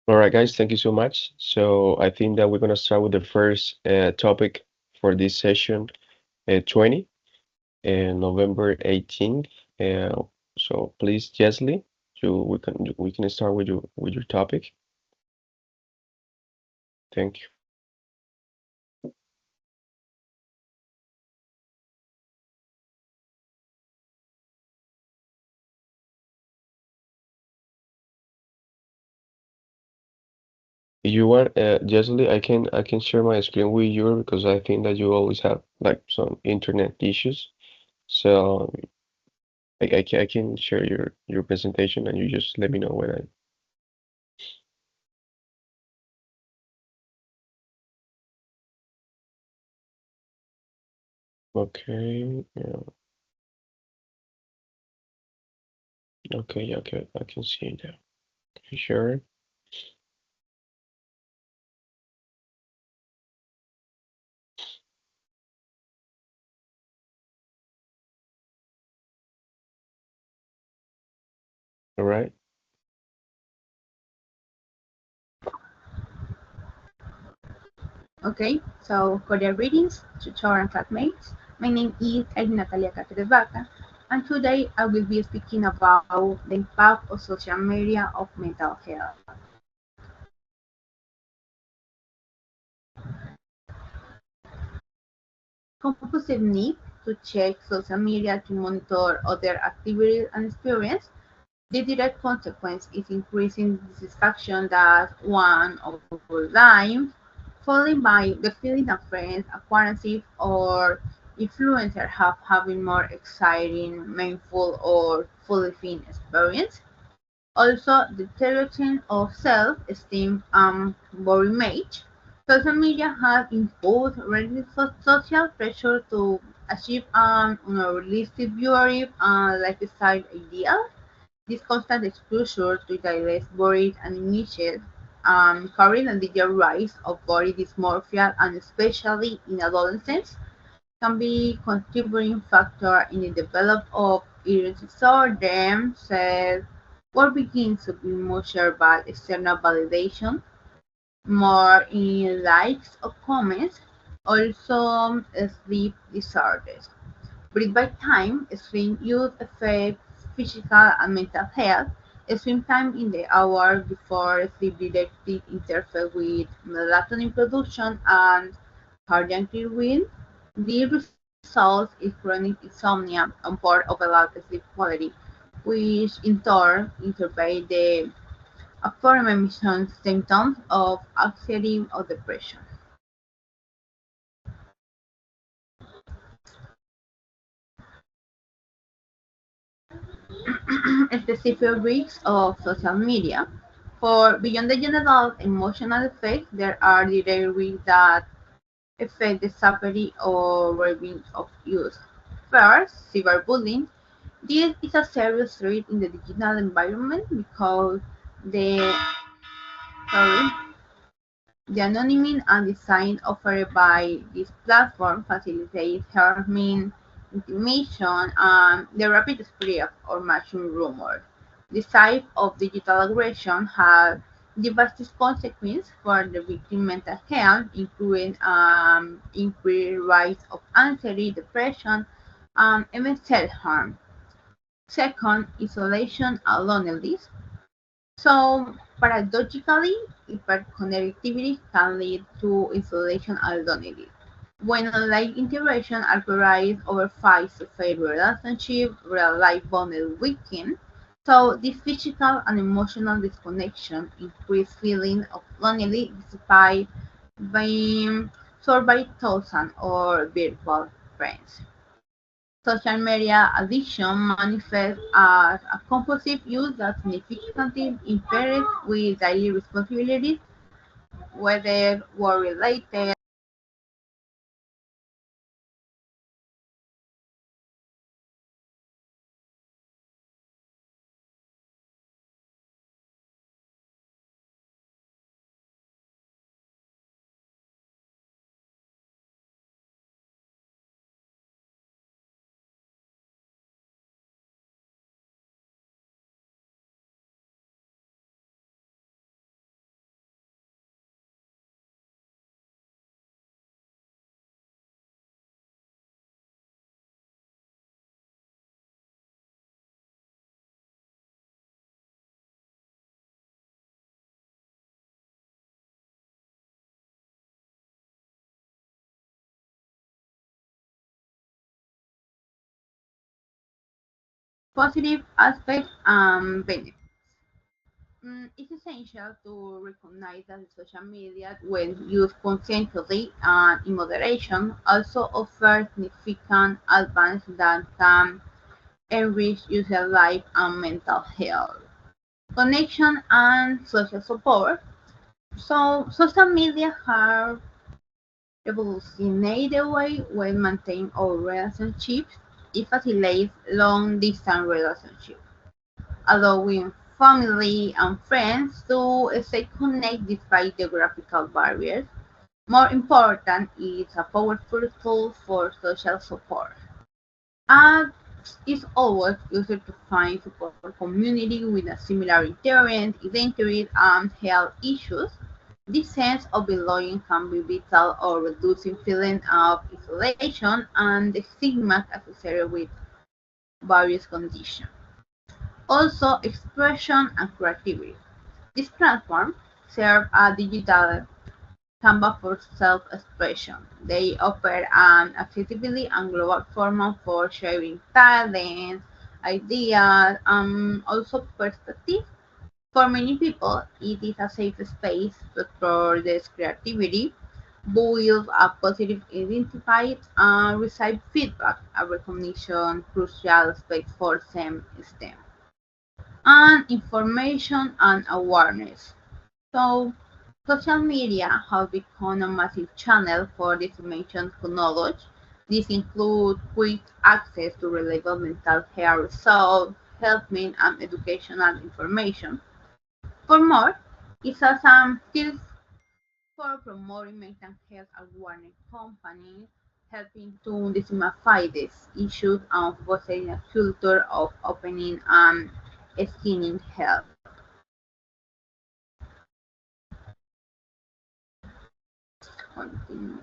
All right, guys, thank you so much. So I think that we're going to start with the first topic for this session, 20, November 18th. Uh, so please, Jesly, we can start with your topic. Thank you. If you want, Jesly, I can share my screen with you because I think that you always have like some internet issues. So I can share your presentation and you just let me know when I. Okay. Yeah. Okay. Yeah, okay. I can see it now. Okay, sure. All right. Okay, so for the readings, tutor and classmates, my name is Natalia Cáceres Vaca, and today I will be speaking about the impact of social media of mental health. Compulsive need to check social media to monitor other activities and experience. The direct consequence is increasing dissatisfaction that one over time, followed by the feeling that friends, acquaintances, or influencers have having more exciting, meaningful, or fulfilling experience. Also, the deterioration of self-esteem and body image. Social media has imposed relative social pressure to achieve an unrealistic viewership and lifestyle ideal. This constant exposure to diverse bodies and images, current and the rise of body dysmorphia, and especially in adolescents, can be contributing factor in the development of eating disorder. Self-worth begins to be measured by external validation, more in likes or comments, also sleep disorders. But by time, screen use affects physical and mental health. Screen time in the hour before sleep directly interferes with melatonin production and cardiac rhythm. The result is chronic insomnia and poor overall sleep quality, which in turn exacerbate the aforementioned symptoms of anxiety or depression. Specific risks of social media. For beyond the general emotional effects, there are direct risks that affect the safety or well-being of use. First, cyberbullying. This is a serious threat in the digital environment because the sorry, the anonymity and design offered by this platform facilitates harming intimidation and the rapid spread of machine rumors. This type of digital aggression has devastating consequences for the victim's mental health, including increased rates of anxiety, depression, and even self-harm. Second, isolation and loneliness. So, paradoxically, hyperconnectivity can lead to isolation and loneliness. When online interaction are prioritized over face-to-face relationship, real-life bonding weaken. So, this physical and emotional disconnection increase feeling of loneliness despite being surrounded by thousands or virtual friends. Social media addiction manifests as a compulsive use that significantly impairs with daily responsibilities, whether work-related, positive aspects and benefits. It's essential to recognize that social media, when used conscientiously and in moderation, also offers significant advances that can enrich user life and mental health, connection, and social support. So, social media have revolutionized the way we maintain our relationships. It facilitates long-distance relationships, allowing family and friends to stay connected despite geographical barriers. More important, it's a powerful tool for social support. And it's always easier to find support community with a similar interests, identities, and health issues. This sense of belonging can be vital or reducing feelings of isolation and the stigma associated with various conditions. Also, expression and creativity. This platform serves a digital canvas for self-expression. They offer an accessibility and global forum for sharing talents, ideas, and also perspectives. For many people, it is a safe space to explore their creativity, build a positive identity, and receive feedback, a recognition crucial space for STEM and information and awareness. So, social media have become a massive channel for dissemination of knowledge. This includes quick access to relevant mental health results, helping and educational information. For more, it has some skills for promoting mental health awareness companies, helping to demystify these issues and fostering a culture of opening and screening health. Continue.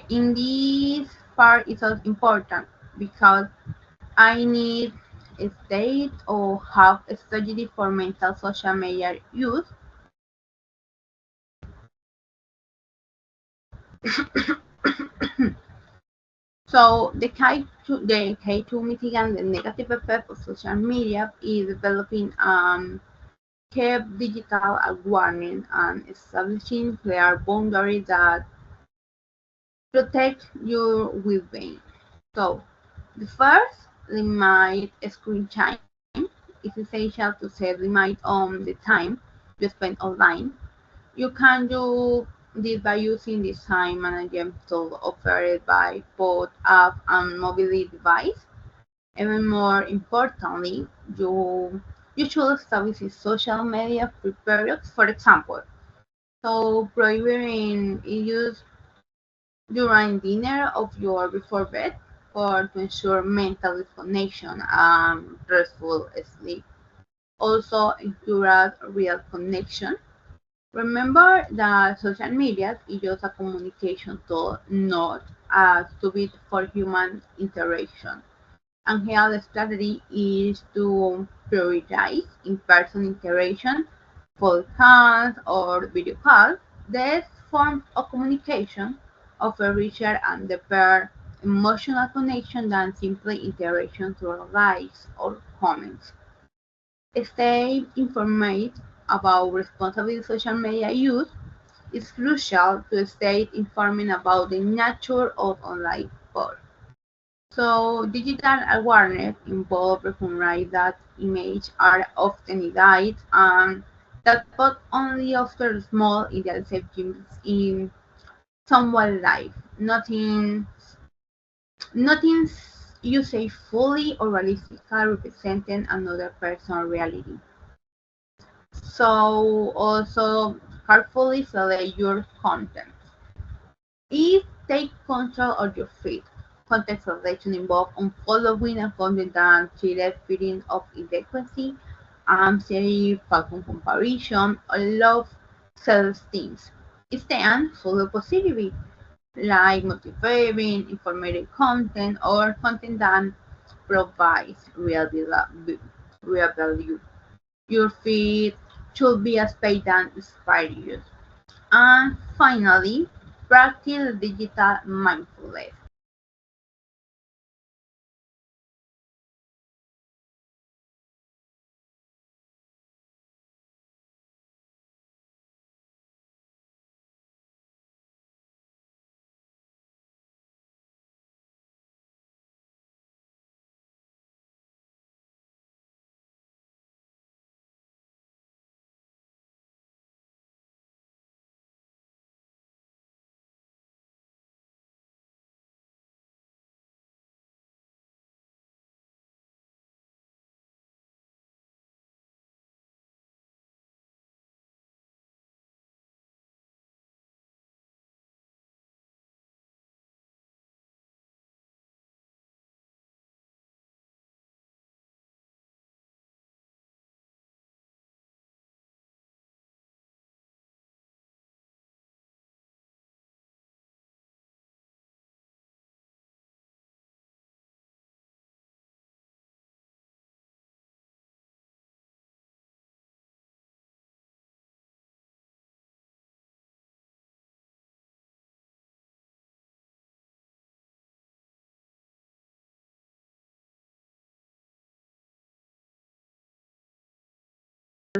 In this part is also important because I need a state or have a strategy for mental social media use. So the key to mitigate the negative effect of social media is developing keep digital awareness and establishing clear boundaries that protect your well-being. So the first, limit screen time. It's essential to set limit on the time you spend online. You can do this by using the time management tool offered by both app and mobile device. Even more importantly, you should establish a social media free periods, for example. So prohibiting use during dinner of your before bed or to ensure mental disconnection and restful sleep. Also encourage real connection. Remember that social media is just a communication tool, not a tool for human interaction. And here the strategy is to prioritize in-person interaction, phone calls or video calls. These forms of communication offer richer and deeper emotional connection than simply interaction through likes or comments. Stay informed about responsible social media use. It's crucial to stay informed about the nature of online posts. So digital awareness involves recognizing that images are often edited and that but only offer small idealized glimpses in someone's life. Nothing you say fully or realistically representing another person's reality. So also carefully select your content. If take control of your feed. Content selection involves unfollowing and content that creates feeling of inadequacy, anxiety, false comparison, or low self-esteem. Instead, follow positivity, like motivating, informative content, or content that provides real value. Your feed should be a space that inspires you. And finally, practice digital mindfulness.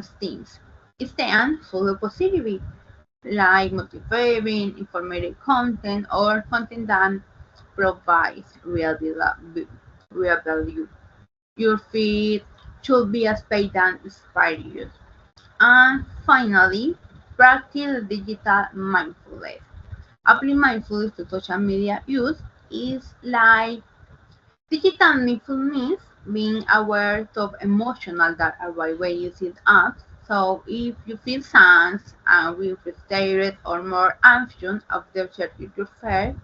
things. Instead, follow positivity, like motivating, informative content, or content that provides real value. Your feed should be a space that inspires you. And finally, practice digital mindfulness. Applying mindfulness to social media use is like digital mindfulness means being aware of emotional that arise when using apps. So if you feel sad, angry, frustrated, or more anxious after checking your phone,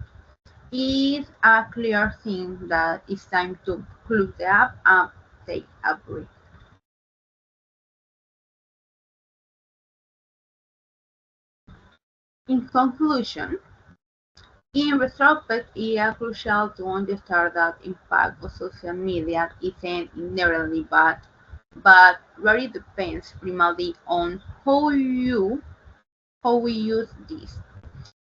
it's a clear thing that it's time to close the app and take a break. In conclusion, in retrospect, it is crucial to understand that impact of social media isn't inherently bad, but really depends primarily on how we use this.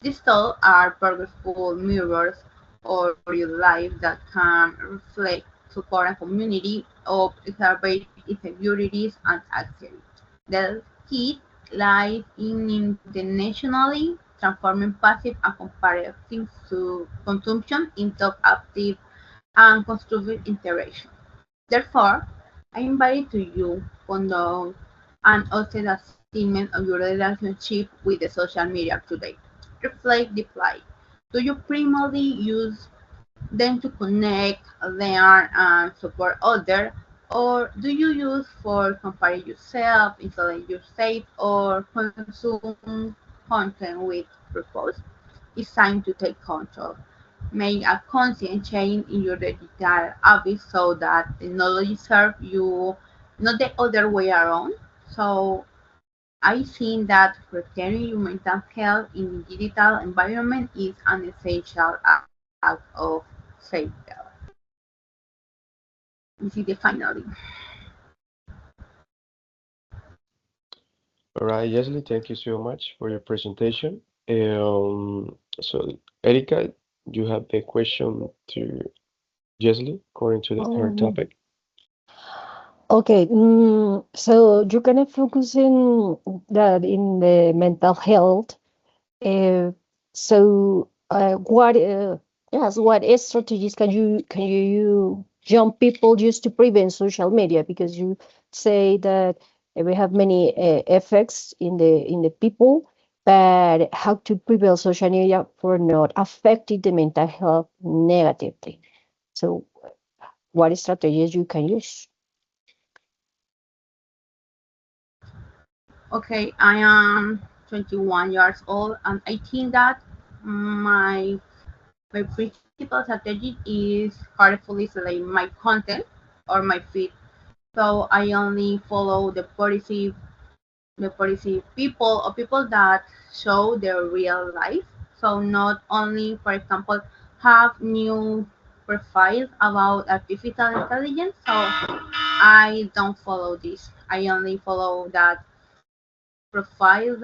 These tools are powerful mirrors of real life that can reflect, support a community, or exacerbate insecurities and anxiety. The key lies in intentionally transforming passive and comparative consumption into active and constructive interaction. Therefore, I invite to you conduct an honest assessment of your relationship with the social media today. Reflect deeply. Do you primarily use them to connect, learn, and support others, or do you use for comparing yourself, isolate yourself, or consume content with purpose? It's time to take control. Make a conscious change in your digital habits so that technology serves you, not the other way around. So I think that protecting your mental health in the digital environment is an essential act of self-care. This is the finally. All right, Leslie, thank you so much for your presentation. So, Erika, you have the question to Leslie according to her Um, topic. okay, so you're gonna focus in that in the mental health. Uh, what yes, what strategies can you young people use to prevent social media? Because you say that we have many effects in the people, but how to prevent social media for not affecting the mental health negatively? So, what strategies you can use? Okay, I am 21 years old, and I think that my my principal strategy is carefully select my content or my feed. So I only follow the policy people or people that show their real life. So not only, for example, have new profiles about artificial intelligence. So I don't follow this. I only follow that profile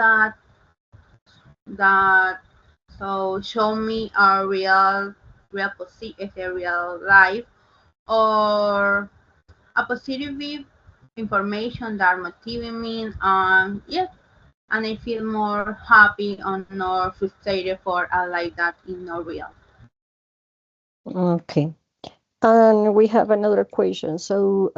that so show me a real life or a positive information that motivate me and yeah, and I feel more happy or not frustrated for a life that is not real. Okay. And we have another question. So,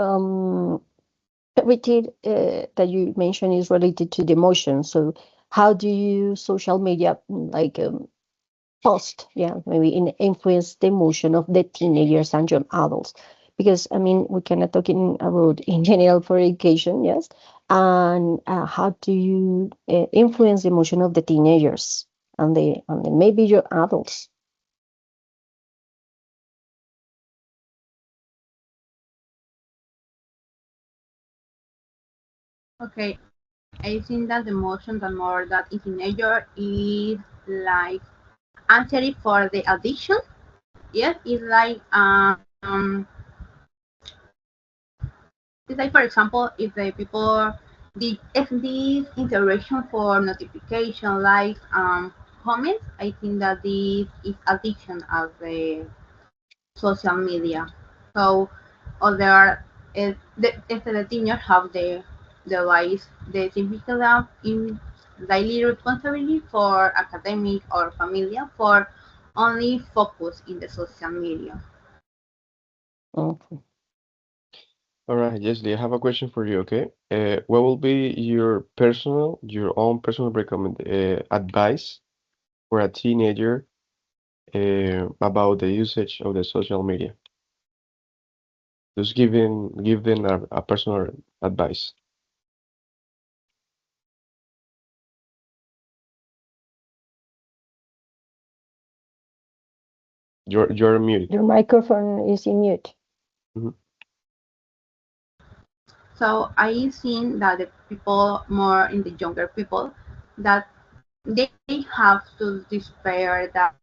everything that you mentioned is related to the emotion. So, how do you social media like post, yeah, maybe influence the emotion of the teenagers and young adults? Because I mean, we cannot talking about in general for education, yes. And how do you influence the emotion of the teenagers and the maybe your adults? Okay, I think that the emotion that more that in teenager is like anxiety for the addiction. Yes, it's like for example if the people the this interaction for notification likes comments. I think that this is addiction of the social media. So other the teenagers have the devise the typical in daily responsibility for academic or familiar for only focus in the social media. Mhm. All right, Leslie, I have a question for you, okay? What will be your own personal advice for a teenager about the usage of the social media? Just give them a personal advice. You're muted. Your microphone is in mute. Mhm. So I seen that the people more in the younger people that they have to despair that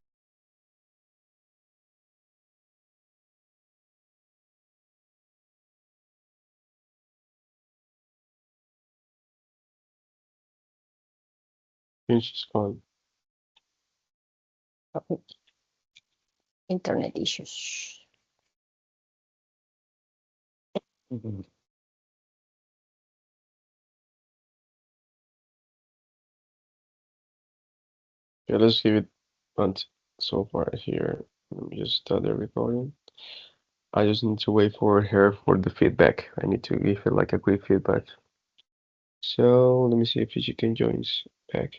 Since she's gone. Oh, internet issues. Mhm. Yeah, let's give it on so far here. Let me just start the recording. I just need to wait for her for the feedback. I need to give her like a quick feedback. So let me see if she can join back.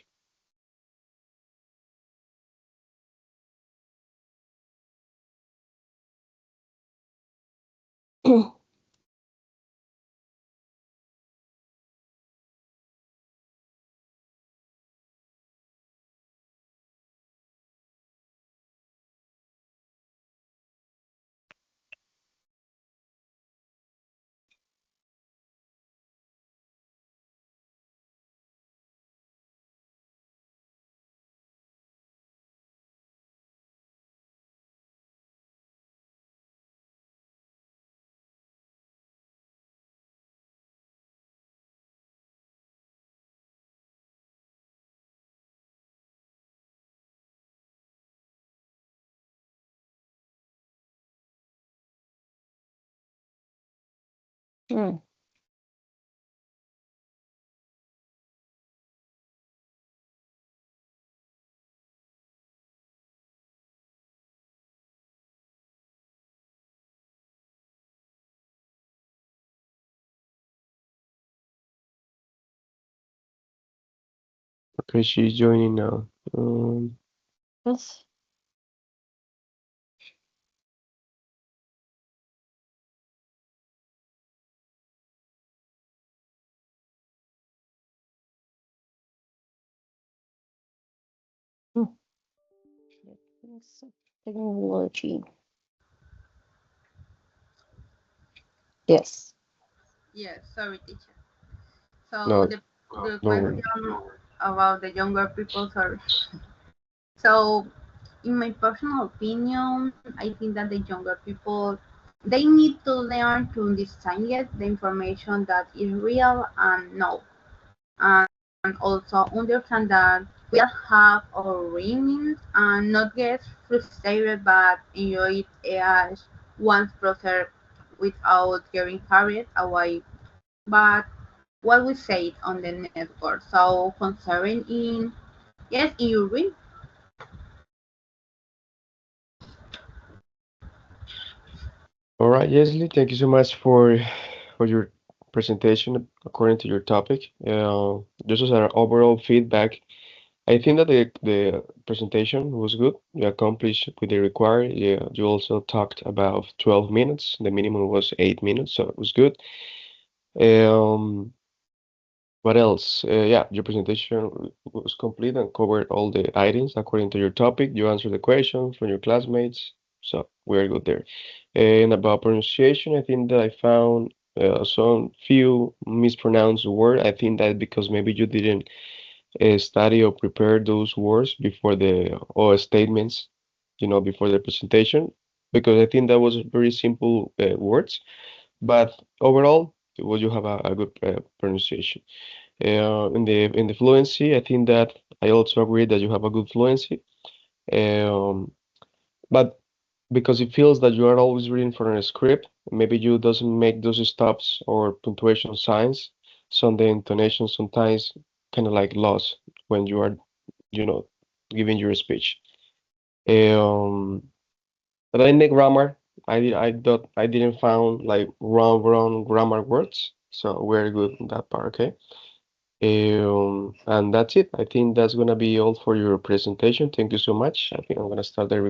Mm. Okay, she's joining now. Um, Yes. Mm. Technology. Yes. yes, sorry teacher. So no, the don't worry. question about the younger people, sorry. So in my personal opinion, I think that the younger people they need to learn to distinguish the information that is real and no, and also understand that we all have our dreams and not get frustrated but enjoy it as one process without getting carried away. But what we say on the network, so considering in yes in your dream. All right, Leslie, thank you so much for your presentation according to your topic. This was our overall feedback. I think that the presentation was good. You accomplished with the required. Yeah, you also talked about 12 minutes. The minimum was 8 minutes, so it was good. Um, what else? Yeah, your presentation was complete and covered all the items according to your topic. You answered the questions from your classmates, so we're good there. And about pronunciation, I think that I found some few mispronounced words. I think that because maybe you didn't study or prepare those words before the or statements, before the presentation, because I think that was very simple words. But overall, well, you have a good pronunciation. In the fluency, I think that I also agree that you have a good fluency. Um, but because it feels that you are always reading from a script, maybe you doesn't make those stops or punctuation signs. some the intonation sometimes kind of like lost when you are, you know, giving your speech. Um, but in the grammar, I didn't found like wrong grammar words, so very good in that part. Okay. And that's it. I think that's gonna be all for your presentation. Thank you so much. I think I'm gonna start the